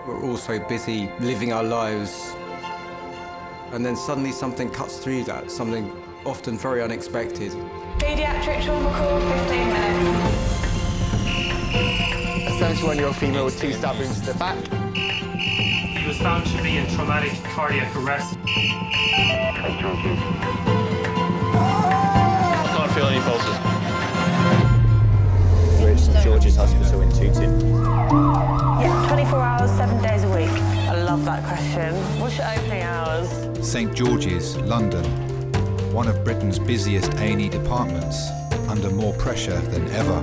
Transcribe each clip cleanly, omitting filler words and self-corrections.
We're all so busy living our lives. And then suddenly something cuts through that, something often very unexpected. Paediatric trauma call, 15 minutes. A 71-year-old female with 2 stab wounds to the back. He was found to be in traumatic cardiac arrest. I can't feel any pulses. We're at St George's Hospital in Tooting. Yeah, 24 hours, 7 days a week. I love that question. What's your opening hours? St George's, London. One of Britain's busiest A&E departments, under more pressure than ever.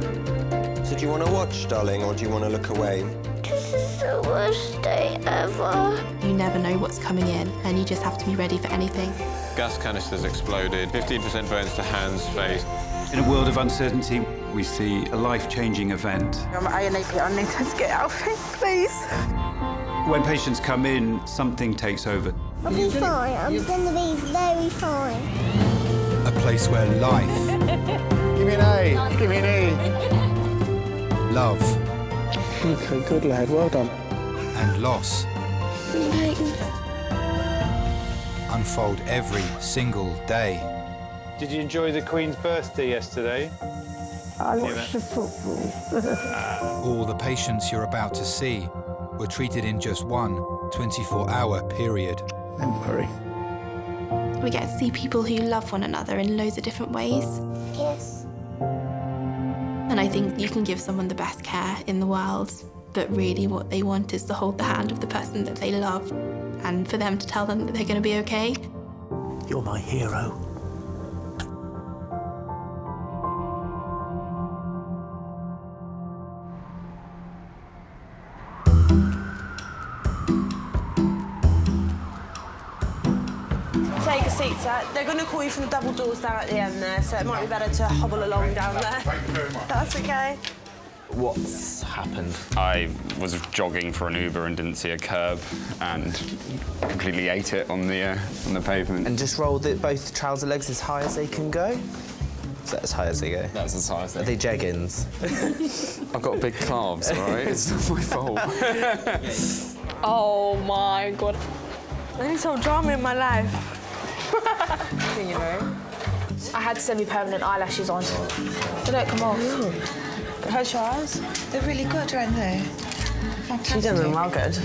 So do you want to watch, darling, or do you want to look away? This is the worst day ever. You never know what's coming in, and you just have to be ready for anything. Gas canisters exploded, 15% burns to hands, face. In a world of uncertainty, we see a life-changing event. I'm ANAP, I need to get out of here, please. When patients come in, something takes over. I'll be fine. I'm going to be very fine. A place where life, Give me an A. Give me an E. love, Okay, good lad, well done. and loss unfold every single day. Did you enjoy the Queen's birthday yesterday? I watched the football. All the patients you're about to see were treated in just one 24-hour period. Don't worry. We get to see people who love one another in loads of different ways. Yes. And I think you can give someone the best care in the world, but really what they want is to hold the hand of the person that they love and for them to tell them that they're going to be okay. You're my hero. Take a seat, sir. They're going to call you from the double doors down at the end there, so it might be better to hobble along down there. Thank you very much. That's okay. What's happened? I was jogging for an Uber and didn't see a curb and completely ate it on the pavement. And just roll both trouser legs as high as they can go. Is that as high as they go? That's as high as Are they jeggings? I've got big calves, all right? It's not my fault. Oh my God. I need some drama in my life. You know. I had semi-permanent eyelashes on. They don't come off. How's your eyes? They're really good, aren't they? Fantastic. She's doing well good.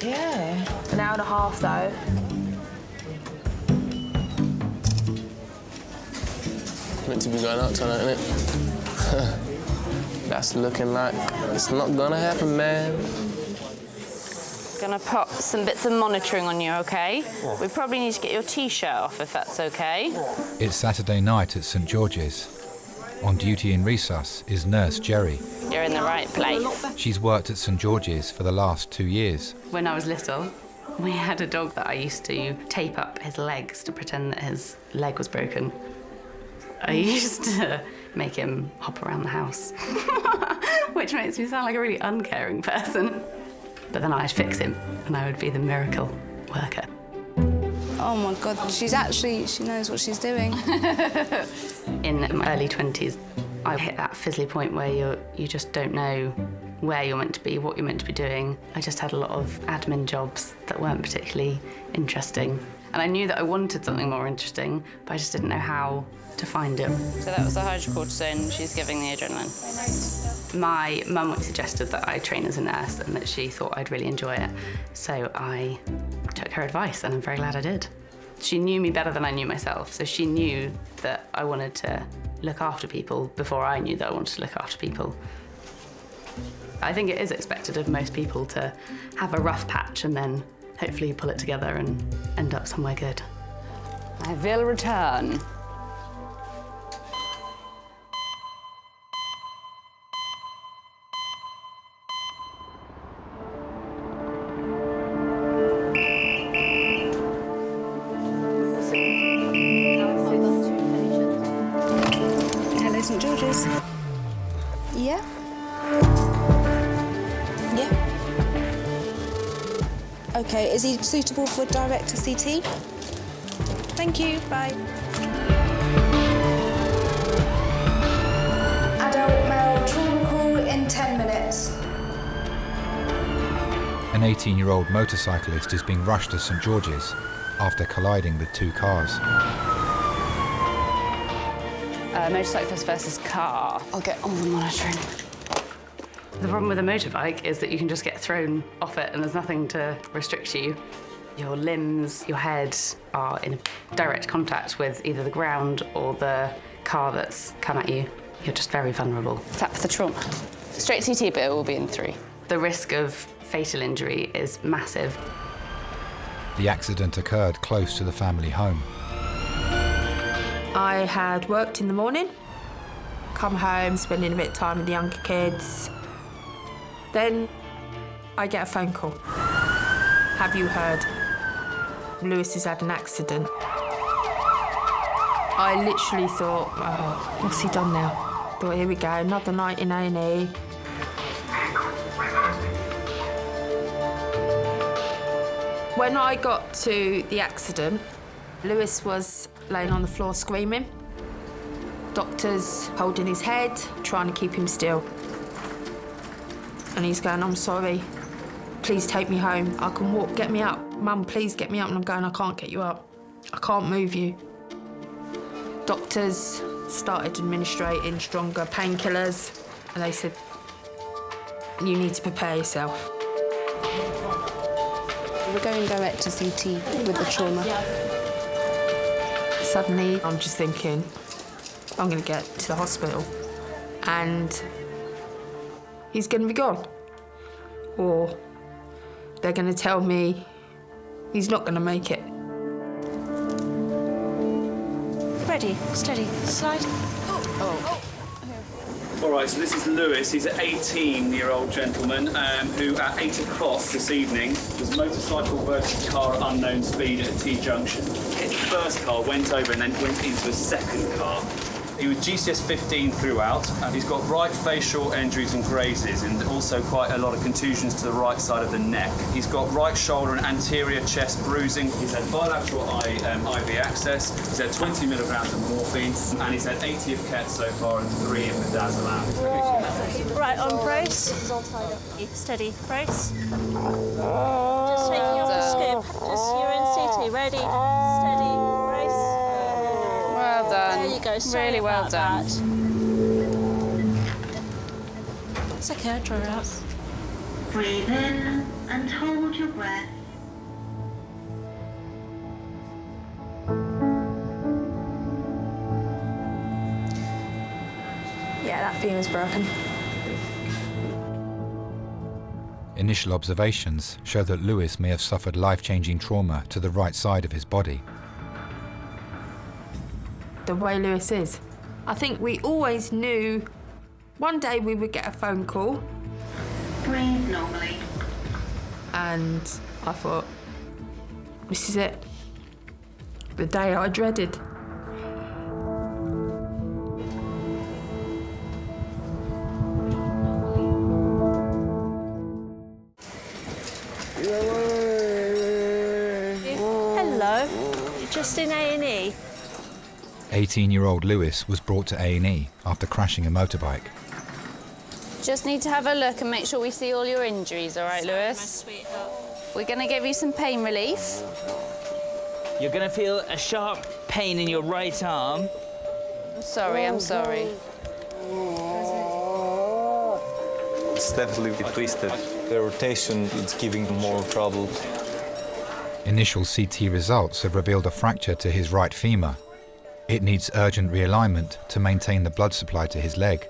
Yeah. An hour and a half though. Meant to be going out tonight, isn't it? That's looking like it's not gonna happen, man. Gonna put some bits of monitoring on you, okay? We probably need to get your T-shirt off, if that's okay. It's Saturday night at St George's. On duty in resus is nurse Jerry. You're in the right place. She's worked at St George's for the last 2 years. When I was little, we had a dog that I used to tape up his legs to pretend that his leg was broken. I used to make him hop around the house, which makes me sound like a really uncaring person. But then I'd fix him, and I would be the miracle worker. Oh my God, she knows what she's doing. In my early 20s, I hit that fizzly point where you just don't know where you're meant to be, what you're meant to be doing. I just had a lot of admin jobs that weren't particularly interesting. And I knew that I wanted something more interesting, but I just didn't know how to find it. So that was the hydrocortisone, she's giving the adrenaline. My mum suggested that I train as a nurse and that she thought I'd really enjoy it. So I took her advice, and I'm very glad I did. She knew me better than I knew myself, so she knew that I wanted to look after people before I knew that I wanted to look after people. I think it is expected of most people to have a rough patch and then hopefully pull it together and end up somewhere good. I will return. Hello, St George's. Yeah? Yeah. Okay, is he suitable for direct to CT? Thank you, bye. Adult male trauma call in 10 minutes. An 18-year-old motorcyclist is being rushed to St George's after colliding with 2 cars. Motorcyclist versus car. I'll get on the monitoring. The problem with a motorbike is that you can just get thrown off it and there's nothing to restrict you. Your limbs, your head are in direct contact with either the ground or the car that's come at you. You're just very vulnerable. Tap for the trauma. Straight CT, but it will be in 3. The risk of fatal injury is massive. The accident occurred close to the family home. I had worked in the morning, come home, spending a bit of time with the younger kids. Then I get a phone call. Have you heard? Lewis has had an accident. I literally thought, oh, what's he done now? Thought, here we go, another night in A&E. When I got to the accident, Lewis was laying on the floor screaming. Doctors holding his head, trying to keep him still. And he's going, I'm sorry, please take me home. I can walk, get me up. Mum, please get me up. And I'm going, I can't get you up. I can't move you. Doctors started administrating stronger painkillers, and they said, you need to prepare yourself. We're going direct to CT with the trauma. Suddenly, I'm just thinking, I'm going to get to the hospital and he's going to be gone. Or they're going to tell me he's not going to make it. Ready, steady, slide. All right, so this is Lewis. He's an 18-year-old gentleman who, at 8 o'clock this evening, was motorcycle versus car at unknown speed at a T-junction. Hit the first car, went over, and then went into a second car. He was GCS 15 throughout, and he's got right facial injuries and grazes, and also quite a lot of contusions to the right side of the neck. He's got right shoulder and anterior chest bruising. He's had bilateral IV access. He's had 20 milligrams of morphine, and he's had 80 of Ket so far and 3 of midazolam. Right, on brace. It's all tied up. Steady, brace. Just taking off the scoop. Just, you're in CT, ready, steady, brace. Well done. There you go. Sorry really well about done. That. It's okay, I'll draw it out. Breathe in and hold your breath. Yeah, that femur's broken. Initial observations show that Lewis may have suffered life-changing trauma to the right side of his body. The way Lewis is, I think we always knew one day we would get a phone call. Breathe normally. And I thought, this is it. The day I dreaded. Hello, you're just in A&E. 18-year-old Lewis was brought to A&E after crashing a motorbike. Just need to have a look and make sure we see all your injuries, all right, Lewis? We're going to give you some pain relief. You're going to feel a sharp pain in your right arm. I'm sorry, I'm sorry. It's definitely twisted. The rotation is giving more trouble. Initial CT results have revealed a fracture to his right femur. It needs urgent realignment to maintain the blood supply to his leg.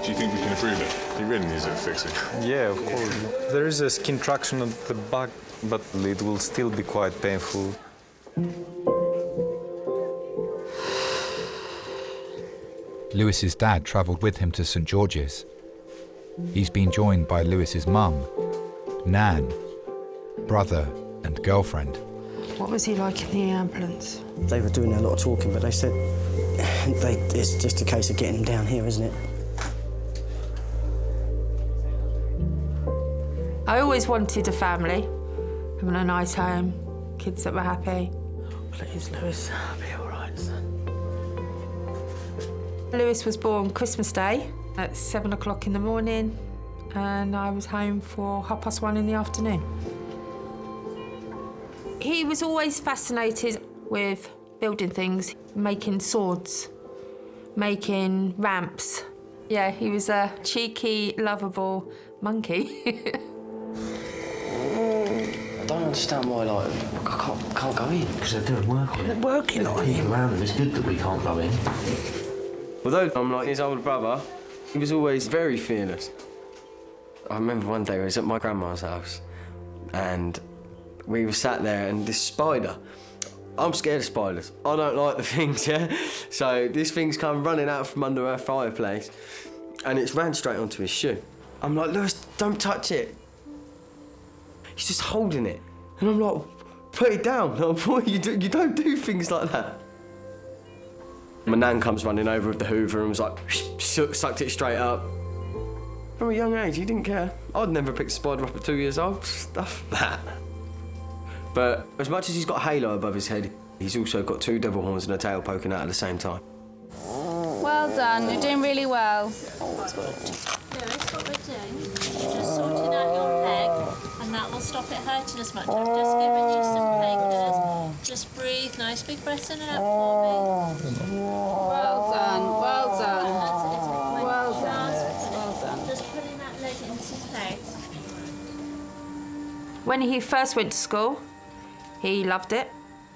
Do you think we can improve it? He really needs it fixing. Yeah, of course. There is a skin traction at the back, but it will still be quite painful. Lewis's dad travelled with him to St George's. He's been joined by Lewis's mum, Nan, brother and girlfriend. What was he like in the ambulance? They were doing a lot of talking, but they said it's just a case of getting him down here, isn't it? I always wanted a family, having a nice home, kids that were happy. Please, Lewis, I'll be all right, son. Lewis was born Christmas Day at 7 o'clock in the morning, and I was home for 1:30 in the afternoon. He was always fascinated with building things, making swords, making ramps. Yeah, he was a cheeky, lovable monkey. I don't understand why, like, I can't go in. Because they're doing work on it. They're working on it. Around them. It's good that we can't go in. Although I'm like his older brother, he was always very fearless. I remember one day I was at my grandma's house and we were sat there and this spider, I'm scared of spiders. I don't like the things, yeah? So this thing's come running out from under our fireplace and it's ran straight onto his shoe. I'm like, Lewis, don't touch it. He's just holding it. And I'm like, put it down. Like, boy, you don't do things like that. My nan comes running over with the Hoover and was like, sucked it straight up. From a young age, he didn't care. I'd never picked a spider up at 2 years old. Stuff that. But as much as he's got a halo above his head, he's also got 2 devil horns and a tail poking out at the same time. Well done, you're doing really well. Lewis, what we're doing is just sorting out your leg, and that will stop it hurting as much. I've just given you some painkillers. Just breathe, nice big breaths in and out for me. Well done, well done. Well done, well done. Just putting that leg into place. When he first went to school, he loved it,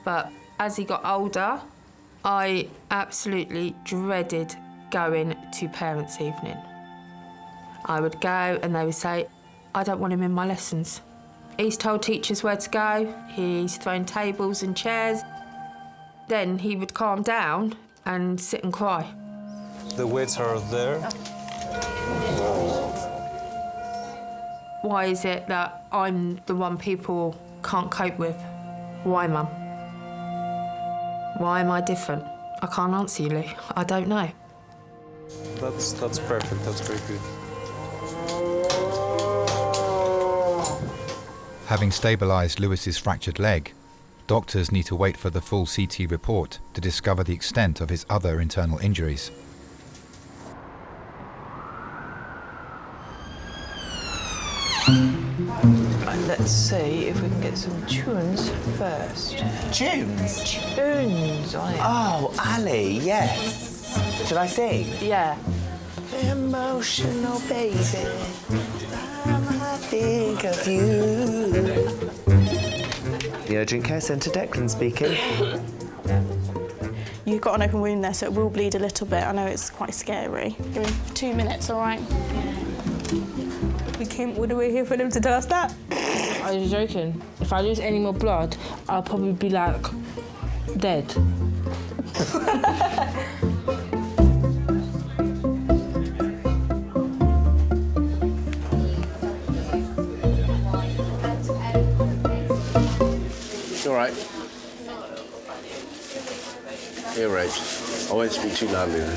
but as he got older, I absolutely dreaded going to parents' evening. I would go and they would say, I don't want him in my lessons. He's told teachers where to go, he's thrown tables and chairs. Then he would calm down and sit and cry. The weights are there. Why is it that I'm the one people can't cope with? Why, Mum? Why am I different? I can't answer you, Lee. I don't know. That's perfect. That's very good. Having stabilised Lewis's fractured leg, doctors need to wait for the full CT report to discover the extent of his other internal injuries. Let's see if we can get some tunes first. Tunes? Tunes on it. Oh, Ali, yes. Should I sing? Yeah. Emotional baby, I think of you. The Urgent Care Centre, Declan speaking. You've got an open wound there, so it will bleed a little bit. I know it's quite scary. Give me 2 minutes, all right? We came all the way here for them to tell us that. I was joking. If I lose any more blood, I'll probably be, like, dead. You all right? You're right. I won't speak too loudly then.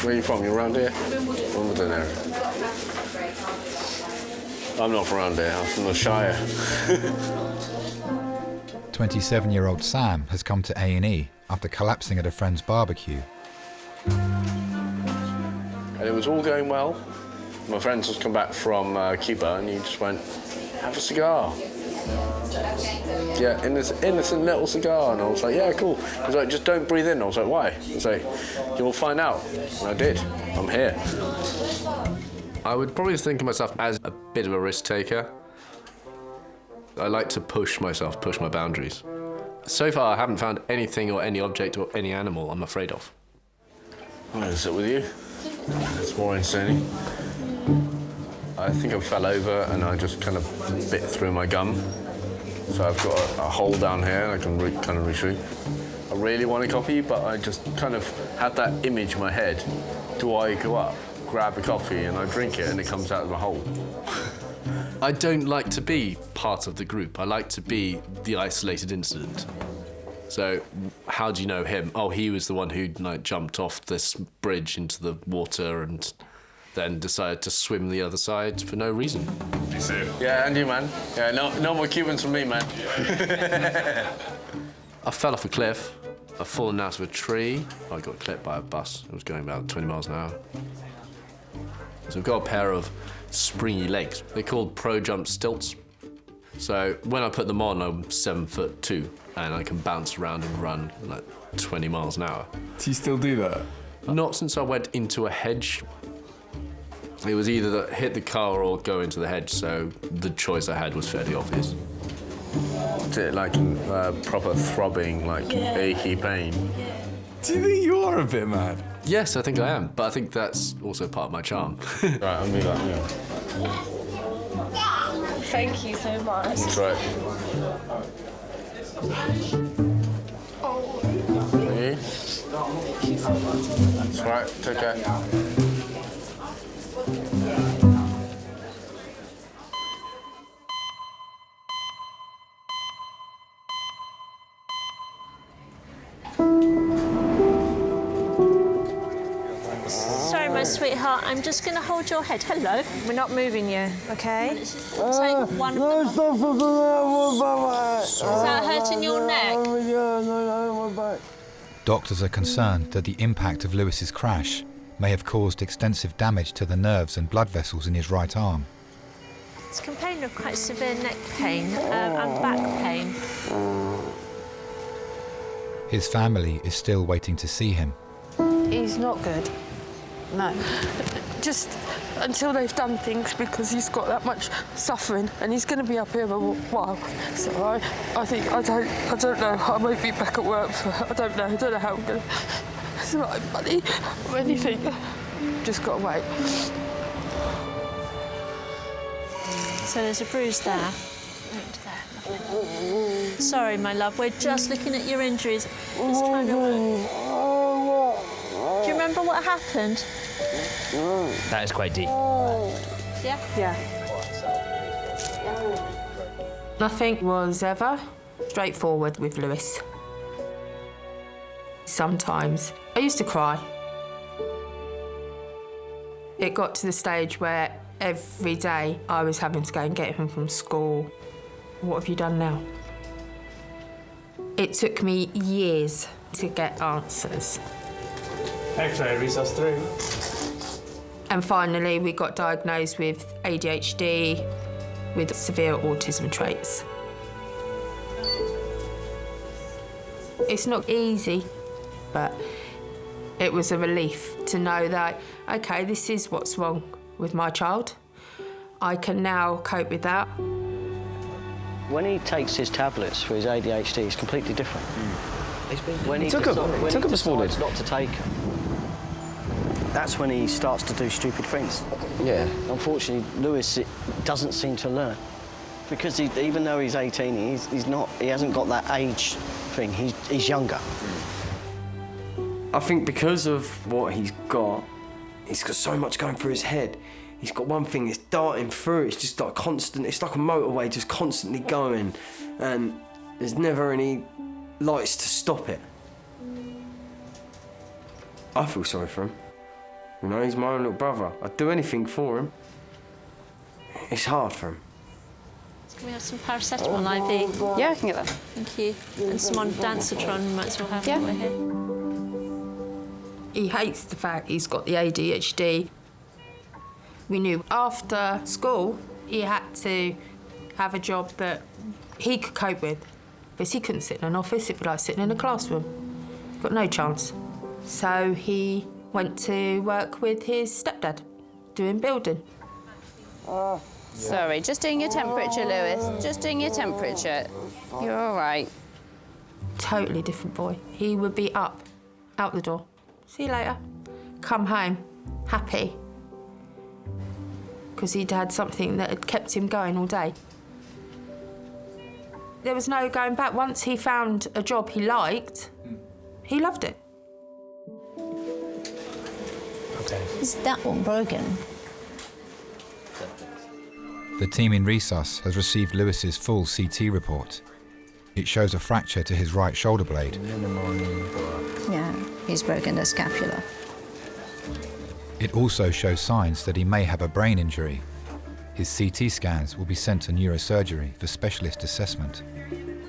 Where are you from? You're around here? Wimbledon area. I'm not from around here. I'm from the Shire. 27-year-old Sam has come to A&E after collapsing at a friend's barbecue. And it was all going well. My friend's just come back from Cuba and he just went, have a cigar. Yeah, innocent little cigar. And I was like, yeah, cool. He was like, just don't breathe in. I was like, why? He was like, you'll find out. And I did. I'm here. I would probably think of myself as a bit of a risk taker. I like to push myself, push my boundaries. So far, I haven't found anything or any object or any animal I'm afraid of. I'm going to sit with you. It's more insane. I think I fell over and I just kind of bit through my gum. So I've got a hole down here and I can kind of retrieve. I really want a coffee, but I just kind of had that image in my head. Do I go up, grab a coffee and I drink it and it comes out of my hole? I don't like to be part of the group. I like to be the isolated incident. So how do you know him? Oh, he was the one who jumped off this bridge into the water and then decided to swim the other side for no reason. You see it? Yeah, and you, man. Yeah, no more Cubans from me, man. I fell off a cliff. I've fallen out of a tree. I got clipped by a bus. It was going about 20 miles an hour. So we've got a pair of springy legs. They're called Pro Jump stilts. So when I put them on, I'm 7'2", and I can bounce around and run like 20 miles an hour. Do you still do that? Not since I went into a hedge. It was either hit the car or go into the hedge, so the choice I had was fairly obvious. Is it like proper throbbing, like achy pain? Do you think you are a bit mad? Yes, I think I am, but I think that's also part of my charm. Right, I'll move that, yeah. Thank you so much. That's right. That's right, take care. Sorry, my sweetheart, I'm just going to hold your head. Hello. We're not moving you, okay? Take one of them. Is that hurting your neck? Doctors are concerned that the impact of Lewis's crash may have caused extensive damage to the nerves and blood vessels in his right arm. It's complaining of quite severe neck pain and back pain. His family is still waiting to see him. He's not good. No. Just until they've done things, because he's got that much suffering and he's going to be up here a while. So I think, I don't know, I won't be back at work for, I don't know how I'm going to survive money or anything. Just got to wait. So there's a bruise there. Sorry, my love, we're just looking at your injuries. Just trying to... Do you remember what happened? That is quite deep. Yeah? Yeah. Nothing was ever straightforward with Lewis. Sometimes I used to cry. It got to the stage where every day I was having to go and get him from school. What have you done now? It took me years to get answers. X-ray, resus 3. And finally, we got diagnosed with ADHD, with severe autism traits. It's not easy, but it was a relief to know that, OK, this is what's wrong with my child. I can now cope with that. When he takes his tablets for his ADHD, it's completely different. When he took him this morning. decides not to take them, that's when he starts to do stupid things. Yeah. Unfortunately, Lewis doesn't seem to learn. Because even though he's 18, he hasn't got that age thing. He's younger. I think because of what he's got so much going through his head. He's got one thing that's darting through. It's just like constant. It's like a motorway just constantly going, and there's never any lights to stop it. I feel sorry for him. You know, he's my own little brother. I'd do anything for him. It's hard for him. Can we have some paracetamol IV? Yeah, I can get that. Thank you. And some on Dancitron, we might as well have Yeah. while we're here. He hates the fact he's got the ADHD. We knew after school he had to have a job that he could cope with, because he couldn't sit in an office. It'd be like sitting in a classroom. Got no chance. So he went to work with his stepdad, doing building. Sorry, just doing your temperature, Lewis. Just doing your temperature. You're all right. Totally different boy. He would be up, out the door. See you later. Come home, happy. Because he'd had something that had kept him going all day. There was no going back. Once he found a job he liked, he loved it. Okay. Is that one broken? The team in Resus has received Lewis's full CT report. It shows a fracture to his right shoulder blade. Yeah, he's broken the scapula. It also shows signs that he may have a brain injury. His CT scans will be sent to neurosurgery for specialist assessment.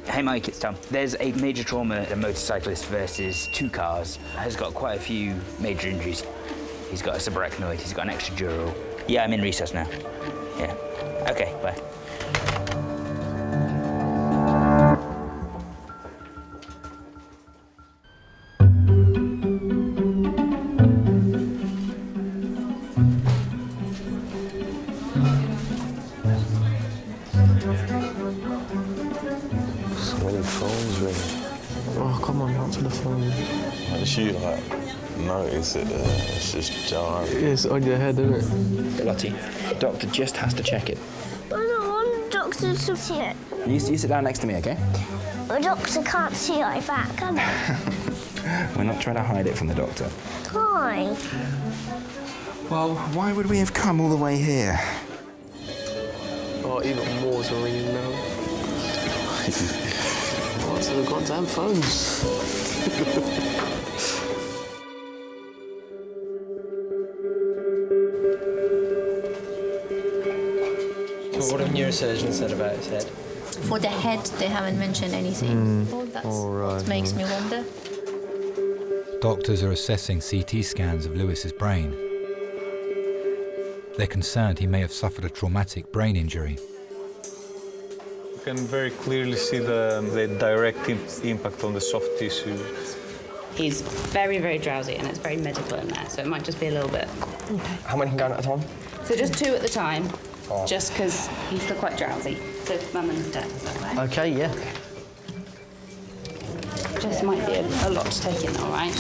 Hey Mike, it's Tom. There's a major trauma, a motorcyclist versus two cars. Has got quite a few major injuries. He's got a subarachnoid, he's got an extradural, Yeah, I'm in recess now. Yeah. Okay, bye. So many phones ringing. Oh, come on, answer the phone. Like, she notice it, it's just jarring. It's on your head, isn't it? Lottie, the doctor just has to check it. I don't want the doctor to see it. You sit down next to me, okay? The doctor can't see like that, can he? We're not trying to hide it from the doctor. Why? Well, why would we have come all the way here? Oh, even more's ringing now. Answer the goddamn phones. So what have neurosurgeons said about his head? For the head, they haven't mentioned anything. That's what makes me wonder. Doctors are assessing CT scans of Lewis's brain. They're concerned he may have suffered a traumatic brain injury. You can very clearly see the direct impact on the soft tissue. He's very, very drowsy, and it's very medical in there, so it might just be a little bit. Okay. How many can go at a time? So just 2 at the time, just because he's still quite drowsy. So mum and dad, is that right? Okay, yeah. Just might be a lot to take in, all right?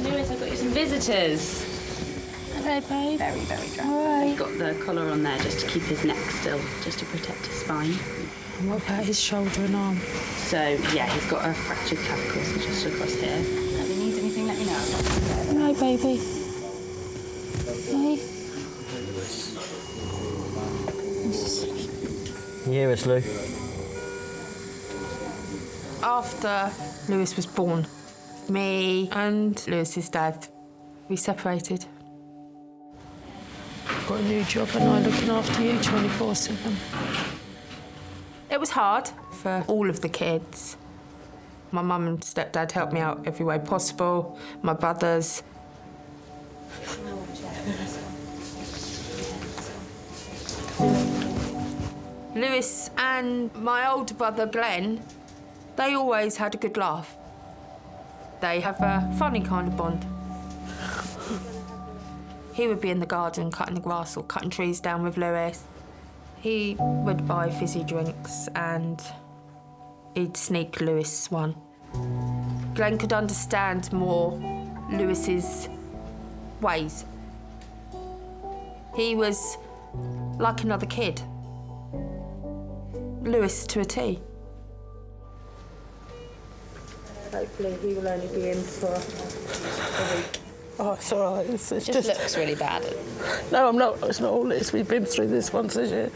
Lewis, I've got you some visitors. Hello, babe. Very, very drowsy. He's got the collar on there just to keep his neck still, just to protect his spine. And what about his shoulder and arm? So, yeah, he's got a fractured clavicle, so just across here. If he needs anything, let me know. Hello, baby. Hey. You hear us, Lou? After Lewis was born, me and Lewis's dad, we separated. Got a new job and I'm looking after you 24/7. It was hard for all of the kids. My mum and stepdad helped me out every way possible, my brothers. Lewis and my older brother Glenn, they always had a good laugh. They have a funny kind of bond. He would be in the garden cutting the grass or cutting trees down with Lewis. He would buy fizzy drinks and he'd sneak Lewis one. Glenn could understand more Lewis's ways. He was like another kid. Lewis to a T. Hopefully he will only be in for a week. Oh, it's all right. It's It just looks really bad. No, I'm not. It's not all this. We've been through this once this year.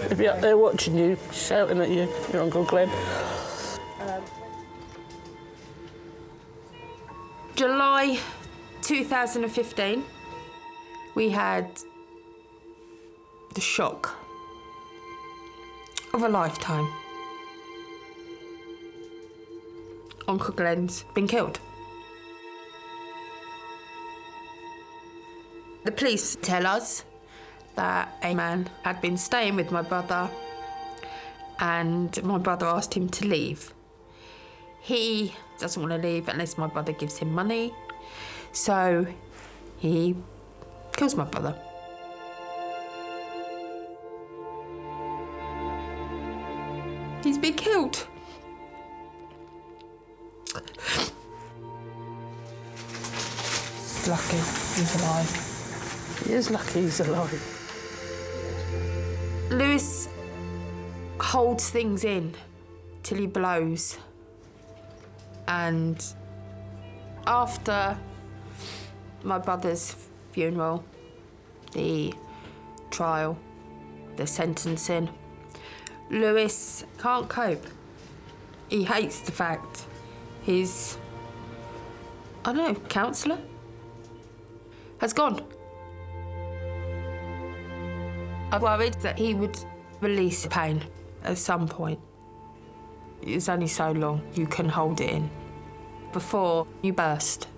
He'll be up there watching you, shouting at you, your Uncle Glenn. July 2015, we had the shock of a lifetime. Uncle Glenn's been killed. The police tell us that a man had been staying with my brother and my brother asked him to leave. He doesn't want to leave unless my brother gives him money, so he kills my brother. He's been killed. Lucky he's alive. He is lucky he's alive. Lewis holds things in till he blows. And after my brother's funeral, the trial, the sentencing, Lewis can't cope. He hates the fact his, I don't know, counsellor has gone. I'm worried that he would release pain at some point. It's only so long you can hold it in. before you burst.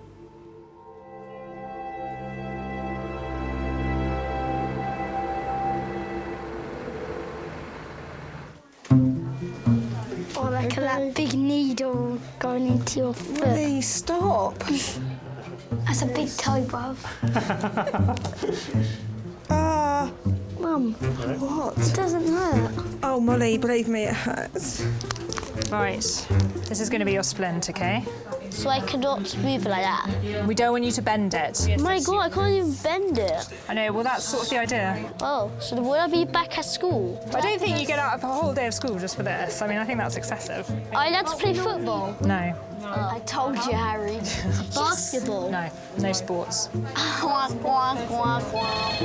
Oh, look at that big needle going into your foot. Please stop. That's a big toe, bruv. Mum, what? It doesn't hurt. Oh, Molly, believe me, it hurts. Right, this is going to be your splint, OK? So I cannot move it like that. We don't want you to bend it. Oh my God, I can't even bend it. I know, well, that's sort of the idea. Oh, so will I be back at school? I don't think you get out of a whole day of school just for this. I mean, I think that's excessive. Are you allowed to play football? No. I told you, Harry. Basketball? No, no sports. Quack, quack, quack, quack.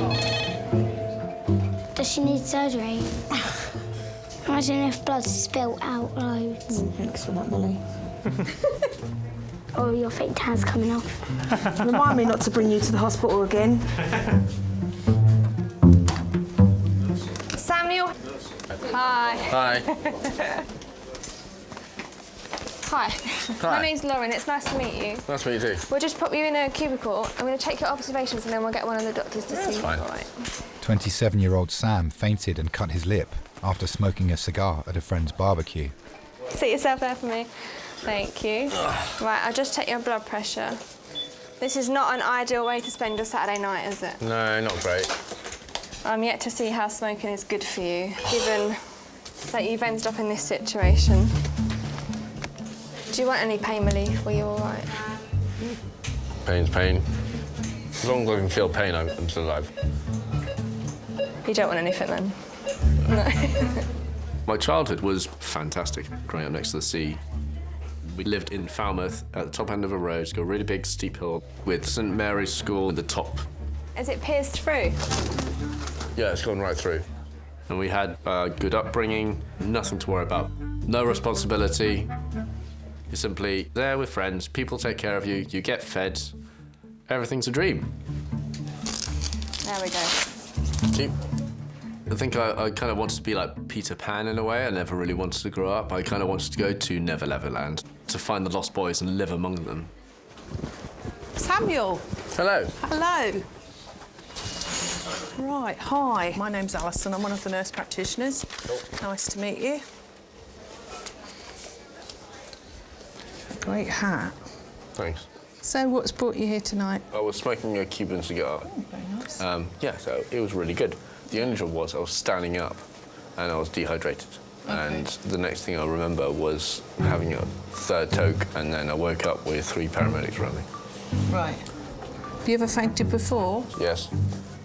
Does she need surgery? Imagine if blood spilt out loads. Thanks for that, Molly. Oh, your fake tan's coming off. Remind me not to bring you to the hospital again. Samuel. Hi. Hi. Hi. Hi. My name's Lauren. It's nice to meet you. Nice to meet you too. We'll just pop you in a cubicle. I'm going to take your observations and then we'll get one of the doctors to see you. fine. All right. 27-year-old Sam fainted and cut his lip after smoking a cigar at a friend's barbecue. Sit yourself there for me. Thank you. Right, I'll just check your blood pressure. This is not an ideal way to spend your Saturday night, is it? No, not great. I'm yet to see how smoking is good for you, given that you've ended up in this situation. Do you want any pain relief? Are you all right? Pain's pain. As long as I can feel pain, I'm still alive. You don't want anything then? No. My childhood was fantastic, growing up next to the sea. We lived in Falmouth at the top end of a road. It's got a really big steep hill with St Mary's School at the top. Is it pierced through? Yeah, it's gone right through. And we had a good upbringing, nothing to worry about. No responsibility. You're simply there with friends, people take care of you, you get fed. Everything's a dream. There we go. See? I think I kind of wanted to be like Peter Pan in a way. I never really wanted to grow up. I kind of wanted to go to Neverland to find the lost boys and live among them. Samuel. Hello. Hello. Right, hi. My name's Alison. I'm one of the nurse practitioners. Cool. Nice to meet you. Great hat. Thanks. So what's brought you here tonight? I was smoking a Cuban cigar. Oh, very nice. Yeah, so it was really good. The only trouble was I was standing up and I was dehydrated. Okay. And the next thing I remember was having a third toke, and then I woke up with 3 paramedics around me. Right. Have you ever fainted before? Yes.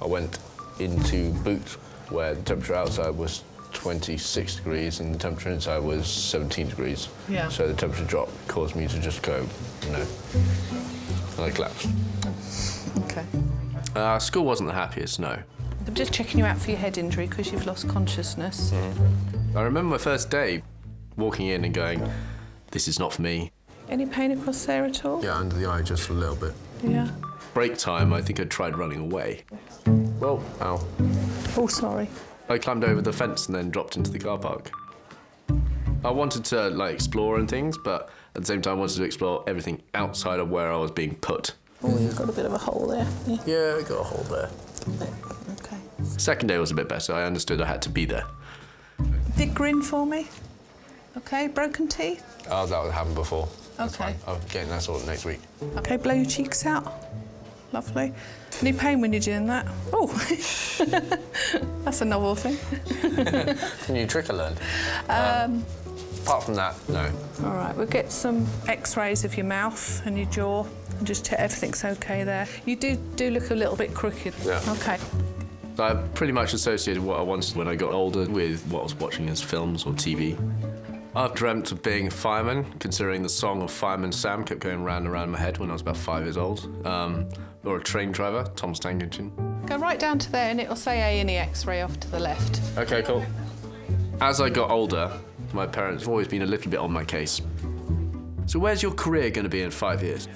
I went into boots where the temperature outside was 26 degrees and the temperature inside was 17 degrees. Yeah. So the temperature drop caused me to just go, and I collapsed. Okay. School wasn't the happiest, no. I'm just checking you out for your head injury because you've lost consciousness. I remember my first day walking in and going, this is not for me. Any pain across there at all? Yeah, under the eye just a little bit. Yeah. Break time, I think I tried running away. Well, ow. Oh, sorry. I climbed over the fence and then dropped into the car park. I wanted to, explore and things, but at the same time I wanted to explore everything outside of where I was being put. Oh, you've got a bit of a hole there. Yeah, I got a hole there. Okay. Second day was a bit better. I understood I had to be there. Big grin for me. Okay, broken teeth. Oh, that would happen before. That's Okay. fine. I'm getting that sorted next week. Okay, blow your cheeks out. Lovely. Any pain when you're doing that? Oh, that's a novel thing. It's a new trick I learned. Apart from that, no. All right, we'll get some X-rays of your mouth and your jaw and just check everything's okay there. You do look a little bit crooked. Yeah. Okay. I pretty much associated what I wanted when I got older with what I was watching as films or TV. I've dreamt of being a fireman, considering the song of Fireman Sam kept going round and round in my head when I was about 5 years old. Or a train driver, Tom Stank Engine. Go right down to there and it'll say A&E X-ray off to the left. Okay, cool. As I got older, my parents have always been a little bit on my case. So where's your career going to be in 5 years?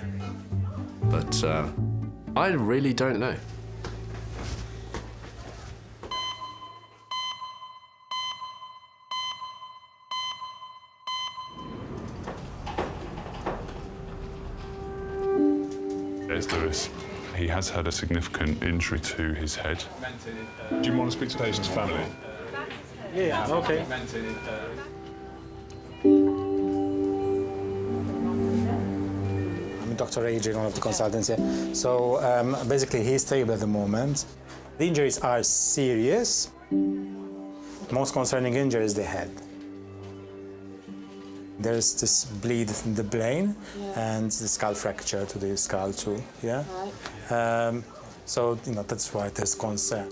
But I really don't know. is Lewis. He has had a significant injury to his head. Do you want to speak to the patient's family? Yeah, okay. I'm Dr. Adrian, one of the consultants here. So basically, he's stable at the moment. The injuries are serious. Most concerning injury is the head. There's this bleed in the brain and the skull fracture to the skull too. Yeah. Right. So that's why there's concern.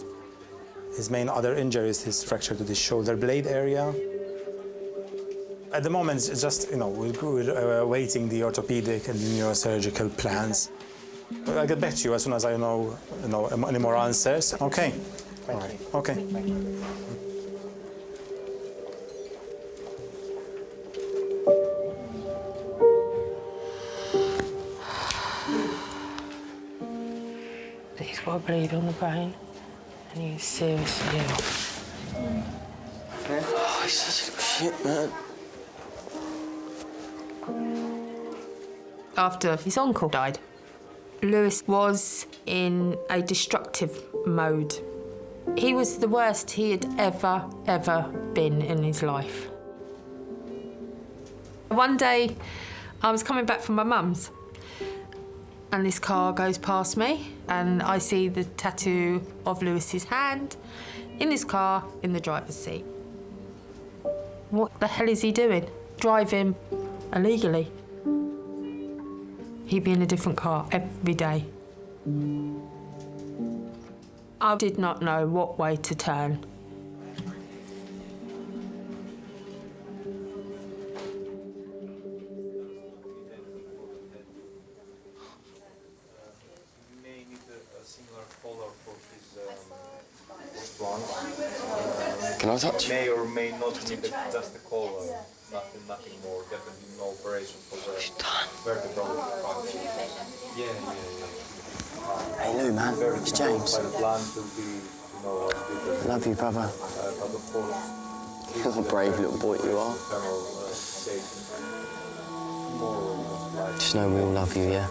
His main other injury is his fracture to the shoulder blade area. At the moment, it's just we're awaiting the orthopedic and the neurosurgical plans. I'll get back to you as soon as I know any more answers. Okay. All right. Okay. Thank you. He's got a bleed on the brain, and he's seriously ill. Oh, he's such a shit, man. After his uncle died, Lewis was in a destructive mode. He was the worst he had ever been in his life. One day, I was coming back from my mum's, and this car goes past me, and I see the tattoo of Lewis's hand in his car in the driver's seat. What the hell is he doing? Driving illegally. He'd be in a different car every day. I did not know what way to turn. Can I touch? May or may not need just the collar, nothing more. Definitely no operation for the vertebral function. Yeah. Hey Lou, man, it's James. Love you, brother. You're a brave little boy you are. Just know we all love you, yeah?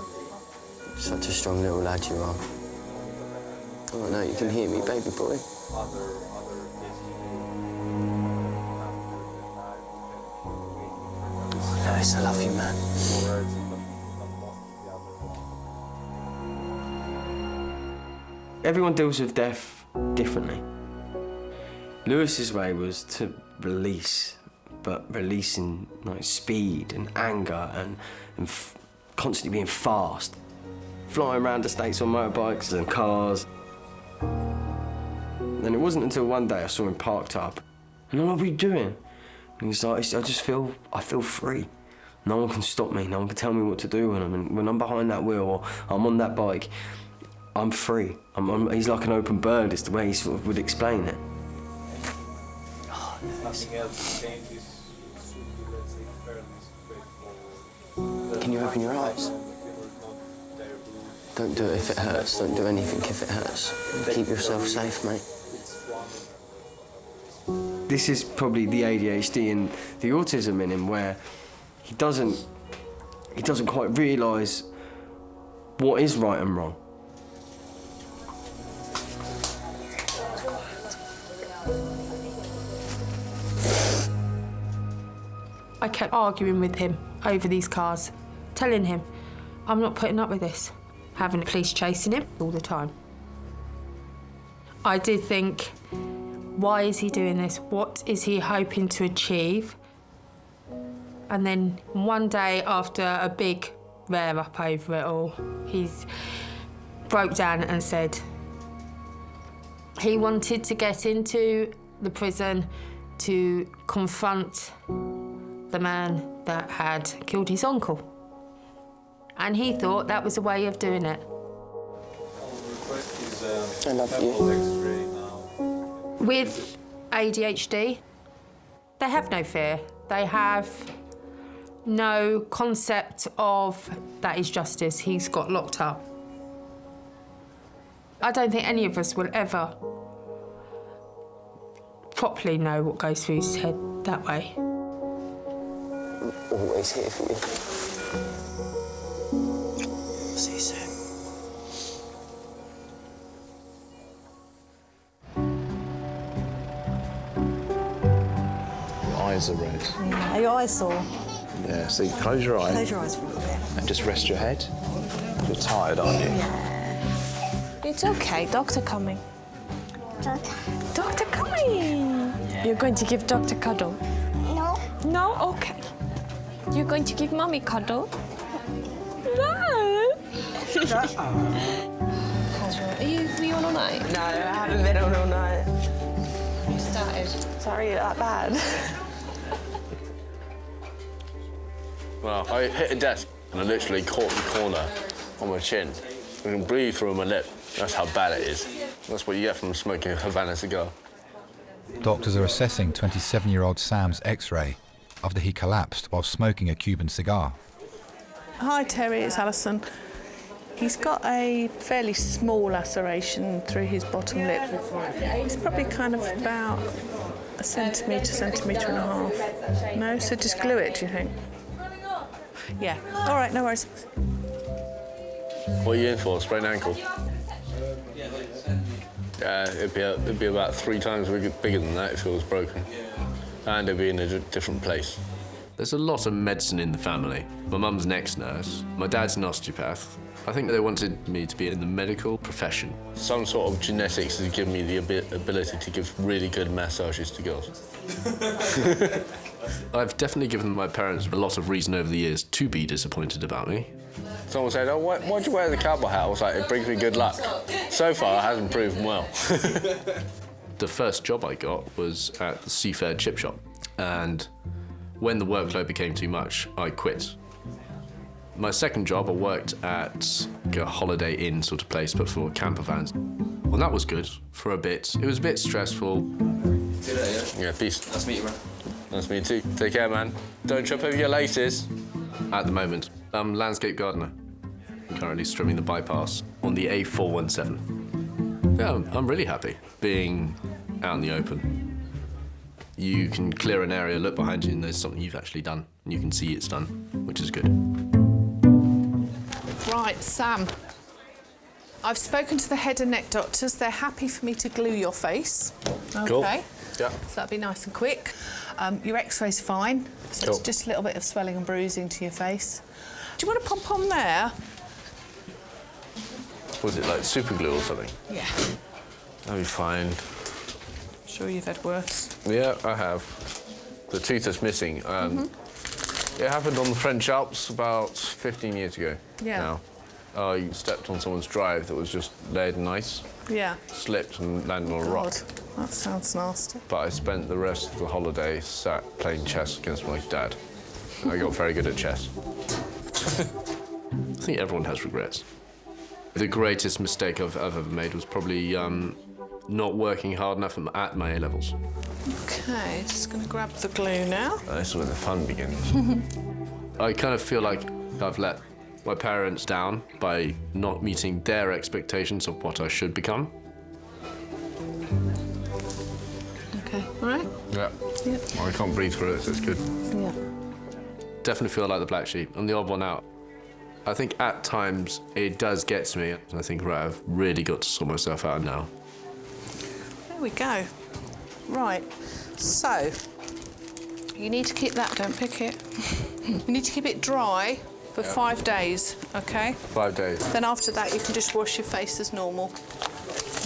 Such a strong little lad you are. Oh no, you can hear me, baby boy. Lewis, I love you, man. Everyone deals with death differently. Lewis's way was to release, but releasing speed and anger and constantly being fast. Flying around the States on motorbikes and cars. And it wasn't until one day I saw him parked up. And I'm like, what are you doing? And he's like, I feel free. No one can stop me, no one can tell me what to do when I'm behind that wheel or I'm on that bike. I'm free. He's like an open bird, is the way he sort of would explain it. Nothing else changes. Can you open your eyes? Don't do it if it hurts. Don't do anything if it hurts. Keep yourself safe, mate. This is probably the ADHD and the autism in him, where he doesn't quite realise what is right and wrong. I kept arguing with him over these cars, telling him, I'm not putting up with this, having the police chasing him all the time. I did think, why is he doing this? What is he hoping to achieve? And then one day, after a big rear-up over it all, he broke down and said he wanted to get into the prison to confront the man that had killed his uncle. And he thought that was a way of doing it. I love you. With ADHD, they have no fear. They have no concept of that is justice. He's got locked up. I don't think any of us will ever properly know what goes through his head that way. Always here for you. See you soon. eyes are red. Are your eyes sore? Yeah, so close your eyes. Close your eyes for a little bit. And just rest your head. You're tired, aren't you? Yeah. It's okay, doctor coming. Doctor. Doctor coming! You're going to give doctor cuddle? No. No? Okay. You're going to give mummy cuddle? No! Are you on all night? No, I haven't been on all night. You started. Sorry, you're that bad. Well, I hit a desk and I literally caught the corner on my chin. I can breathe through my lip. That's how bad it is. That's what you get from smoking a Havana cigar. Doctors are assessing 27-year-old Sam's X-ray after he collapsed while smoking a Cuban cigar. Hi Terry, it's Alison. He's got a fairly small laceration through his bottom lip. It's probably kind of about a centimetre and a half. No? So just glue it, do you think? Yeah. All right, no worries. What are you in for? Sprained ankle? Yeah, it'd be about 3 times bigger than that if it was broken. And it'd be in a different place. There's a lot of medicine in the family. My mum's an ex-nurse. My dad's an osteopath. I think they wanted me to be in the medical profession. Some sort of genetics has given me the ability to give really good massages to girls. I've definitely given my parents a lot of reason over the years to be disappointed about me. Someone said, oh, why'd you wear the cowboy hat? I was like, it brings me good luck. So far, it hasn't proven well. The first job I got was at the Seafair chip shop. And when the workload became too much, I quit. My second job, I worked at a Holiday Inn sort of place, but for camper vans. Well, that was good for a bit. It was a bit stressful. See you later. Yeah, peace. Nice to meet you, man. Nice to meet you too. Take care, man. Don't trip over your laces. At the moment, I'm landscape gardener. Currently strimming the bypass on the A417. Yeah, I'm really happy being out in the open. You can clear an area, look behind you, and there's something you've actually done. And you can see it's done, which is good. Right, Sam. I've spoken to the head and neck doctors. They're happy for me to glue your face. Okay. Cool. Yeah. So that'll be nice and quick. Your X-ray's fine. So Cool. it's just a little bit of swelling and bruising to your face. Do you want to pop on there? Was it like super glue or something? Yeah. That'll be fine. Sure you've had worse. Yeah, I have. The tooth that's missing. It happened on the French Alps about 15 years ago. Yeah. Now. I stepped on someone's drive that was just laid in ice. Yeah. Slipped and landed on a rock. God, that sounds nasty. But I spent the rest of the holiday sat playing chess against my dad. I got very good at chess. I think everyone has regrets. The greatest mistake I've ever made was probably not working hard enough at my A-levels. OK, just going to grab the glue now. This is where the fun begins. I kind of feel like I've let my parents down by not meeting their expectations of what I should become. OK, all right? Yeah. Yep. Well, I can't breathe through it, so it's good. Yeah. Definitely feel like the black sheep. I'm the odd one out. I think at times it does get to me. And I think, right, I've really got to sort myself out now. There we go. Right, so you need to keep that, don't pick it. You need to keep it dry for 5 days, OK? 5 days. Then after that, you can just wash your face as normal.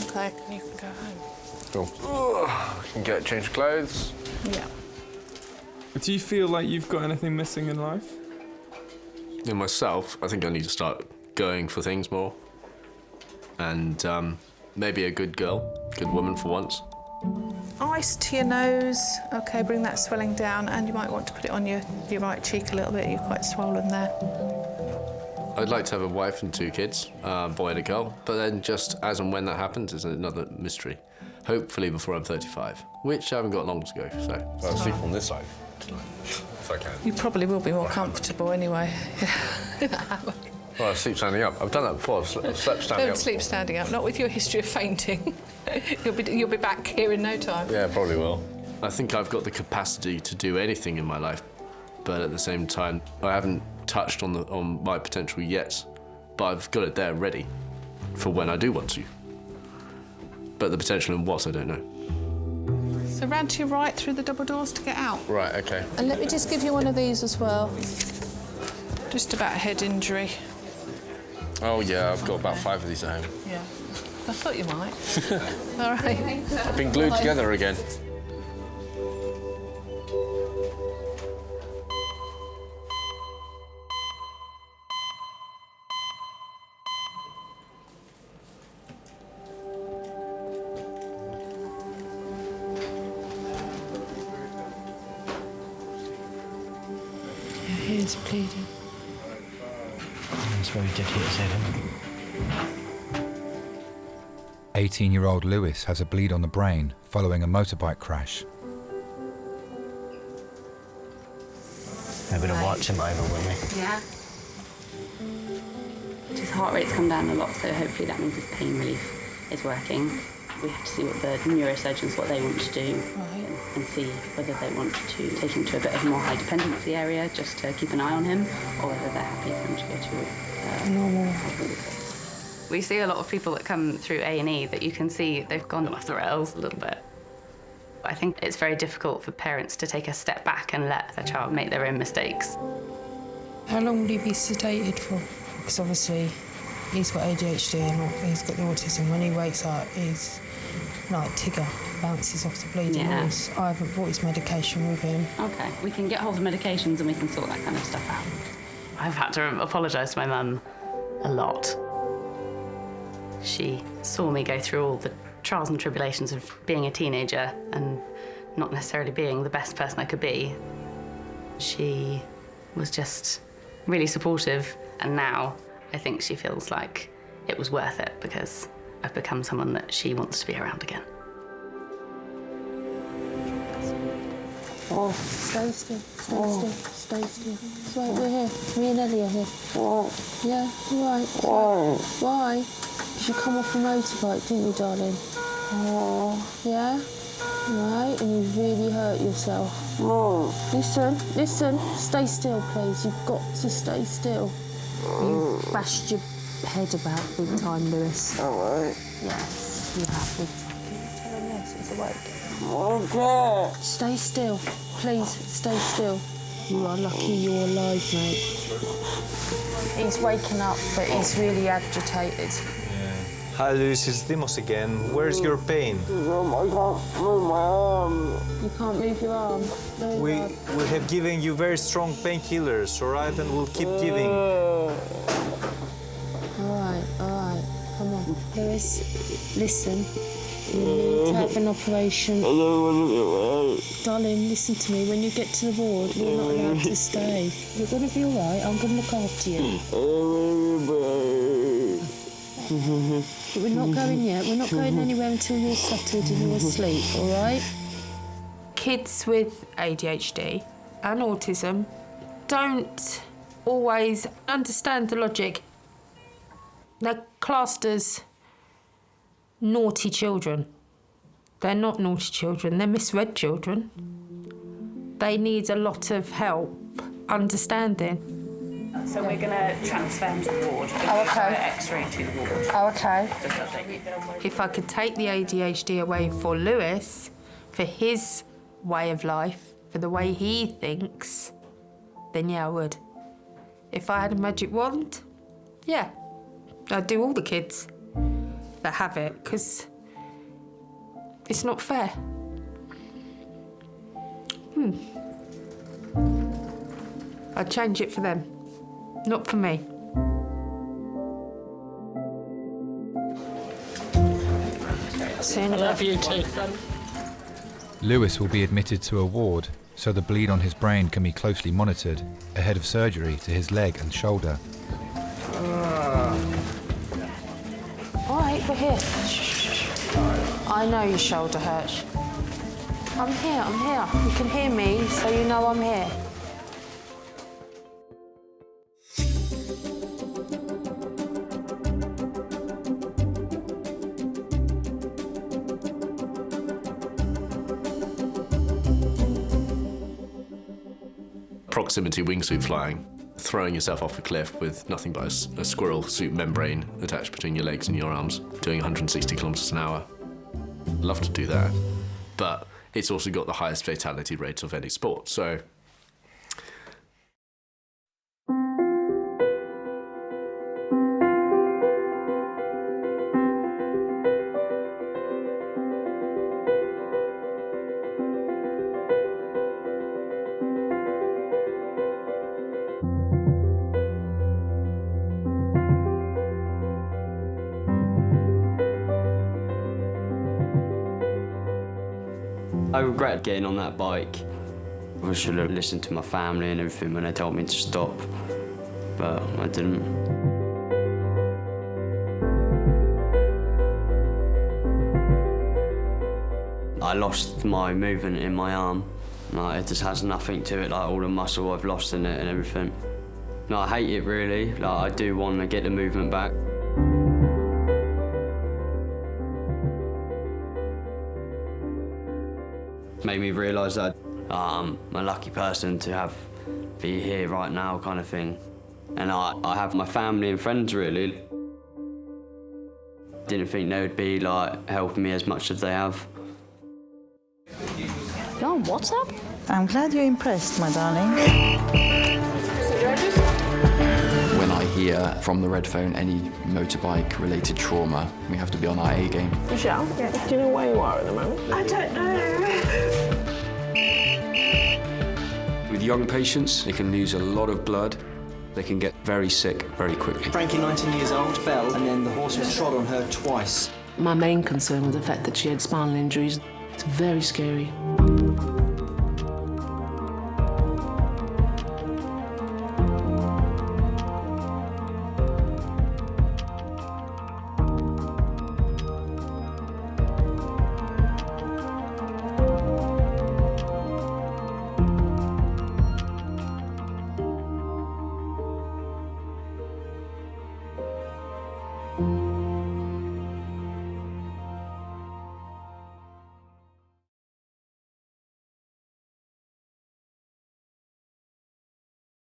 OK, and you can go home. Cool. I can get change of clothes. Yeah. Do you feel like you've got anything missing in life? In myself, I think I need to start going for things more. And maybe a good girl, good woman for once. Ice to your nose. OK, bring that swelling down, and you might want to put it on your right cheek a little bit. You're quite swollen there. I'd like to have a wife and 2 kids, a boy and a girl, but then just as and when that happens is another mystery. Hopefully before I'm 35, which I haven't got long to go, so I'll sleep on this side tonight, if I can. You probably will be more comfortable anyway. Well, I sleep standing up. I've done that before. I've slept standing up. Don't sleep standing up, not with your history of fainting. You'll be back here in no time. Yeah, probably will. I think I've got the capacity to do anything in my life, but at the same time, I haven't touched on my potential yet, but I've got it there ready for when I do want to. But the potential in what, I don't know. So round to your right through the double doors to get out. Right, OK. And let me just give you one of these as well. Just about a head injury. Oh, yeah, I've got about 5 of these at home. Yeah. I thought you might. All right. I've been glued together again. He's bleeding. That's very ridiculous, Evan. 18-year-old Lewis has a bleed on the brain following a motorbike crash. They're going to watch him over with me. Yeah. His heart rate's come down a lot, so hopefully that means his pain relief is working. We have to see what the neurosurgeons, what they want to do, and see whether they want to take him to a bit of a more high dependency area just to keep an eye on him, or whether they're happy for him to go to normal. We see a lot of people that come through A&E that you can see they've gone off the rails a little bit. I think it's very difficult for parents to take a step back and let their child make their own mistakes. How long will he be sedated for? Because obviously he's got ADHD and he's got the autism. When he wakes up, he's like Tigger, bounces off the bleeding horse. I haven't brought his medication with him. OK, we can get hold of medications and we can sort that kind of stuff out. I've had to apologise to my mum a lot. She saw me go through all the trials and tribulations of being a teenager and not necessarily being the best person I could be. She was just really supportive, and now I think she feels like it was worth it because I've become someone that she wants to be around again. Oh, stay still, stay still. It's right, we're here. Me and Ellie are here. Yeah, you're right. Why? Because you come off a motorbike, didn't you, darling? Yeah? Right, and you really hurt yourself. Listen, stay still, please. You've got to stay still. You bashed your head about big time, Lewis. Yes, you have. Tell him this, he's awake. Stay still, please, stay still. You are lucky you're alive, mate. He's waking up, but he's really agitated. Hi, Luis, it's Dimos again. Where's your pain? I can't move my arm. You can't move your arm? No, We have given you very strong painkillers, all right? And we'll keep giving. All right, come on. Lewis, listen. You need to have an operation. Darling, listen to me. When you get to the ward, we're not allowed to stay. You're going to be all right. I'm going to look after you. But we're not going yet. We're not going anywhere until you're settled and you're asleep, all right? Kids with ADHD and autism don't always understand the logic. They're classed as naughty children. They're not naughty children, they're misread children. They need a lot of help understanding. So we're going to transfer him to the ward. X-ray to the ward. If I could take the ADHD away for Lewis, for his way of life, for the way he thinks, then yeah, I would. If I had a magic wand, yeah, I'd do all the kids that have it, because it's not fair. I'd change it for them, not for me. I love you too. Lewis will be admitted to a ward so the bleed on his brain can be closely monitored ahead of surgery to his leg and shoulder. All right, we're here. I know your shoulder hurts. I'm here. You can hear me, so you know I'm here. Proximity wingsuit flying, throwing yourself off a cliff with nothing but a squirrel suit membrane attached between your legs and your arms, doing 160 kilometres an hour. Love to do that. But it's also got the highest fatality rate of any sport. So I regret getting on that bike. I should have listened to my family and everything when they told me to stop, but I didn't. I lost my movement in my arm. Like, it just has nothing to it, like all the muscle I've lost in it and everything. No, I hate it really. Like, I do want to get the movement back. Made me realise that I'm a lucky person to be here right now, kind of thing. And I have my family and friends, really. Didn't think they would be like helping me as much as they have. You're on WhatsApp? I'm glad you're impressed, my darling. When I hear from the red phone any motorbike-related trauma, we have to be on our A game. Michelle, do you know where you are at the moment? I don't know. With young patients, they can lose a lot of blood. They can get very sick very quickly. Frankie, 19 years old, fell, and then the horse was trod on her twice. My main concern was the fact that she had spinal injuries. It's very scary.